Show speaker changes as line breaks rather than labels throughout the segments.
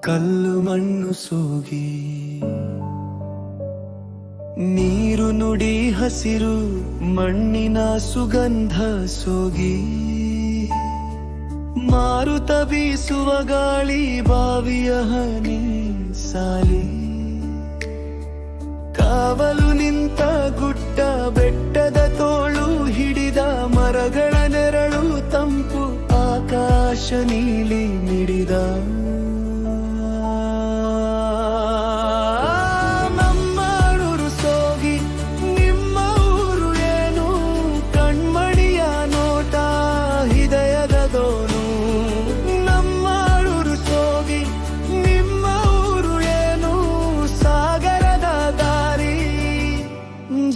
ಕಲ್ಲು ಮಣ್ಣು ಸೋಗಿ ನೀರು ನುಡಿ ಹಸಿರು ಮಣ್ಣಿನ ಸುಗಂಧ ಸೋಗಿ ಮಾರುತ ಬೀಸುವ ಗಾಳಿ ಬಾವಿಯ ಹನಿ ಸಾಲಿ ಕಾವಲು ನಿಂತ ಗುಡ್ಡ ಬೆಟ್ಟದ ತೋಳು ಹಿಡಿದ ಮರಗಳ ನೆರಳು ತಂಪು ಆಕಾಶ ನೀಲಿ ಮಿಡಿದ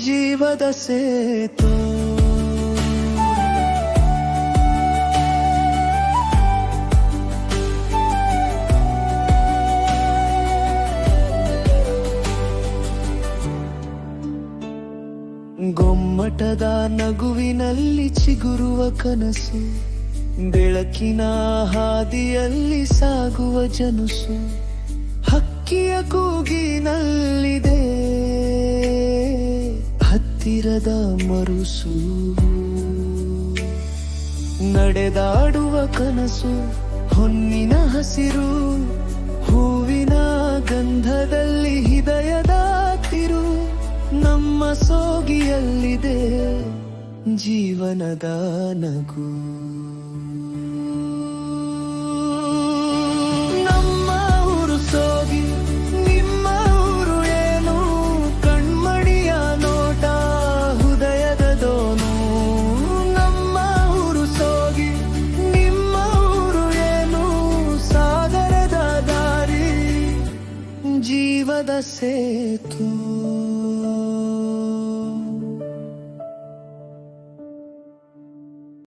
ಜೀವದ ಸೇತು ಗೊಮ್ಮಟದ ನಗುವಿನಲ್ಲಿ ಚಿಗುರುವ ಕನಸು ಬೆಳಕಿನ ಹಾದಿಯಲ್ಲಿ ಸಾಗುವ ಜನುಸು ಹಕ್ಕಿಯ ಕೂಗಿನಲ್ಲಿದೆ ಹತ್ತಿರದ ಮರುಸು ನಡೆದಾಡುವ ಕನಸು ಹೊನ್ನಿನ ಹಸಿರು ಹೂವಿನ ಗಂಧದಲ್ಲಿ ಹೃದಯದ ತಿರು ನಮ್ಮ ಸೋಗಿಯಲ್ಲಿದೆ ಜೀವನದ ನಗು ನಮ್ಮ ಊರು ಸೋಗಿ ನಿಮ್ಮ ಊರು ಏನು ಕಣ್ಮಣಿಯ ನೋಟ ಹೃದಯದ ದೋನು ನಮ್ಮ ಊರು ಸೋಗಿ ನಿಮ್ಮ ಊರು ಏನು ಸಾಗರದ ದಾರಿ ಜೀವದ ಸೇತು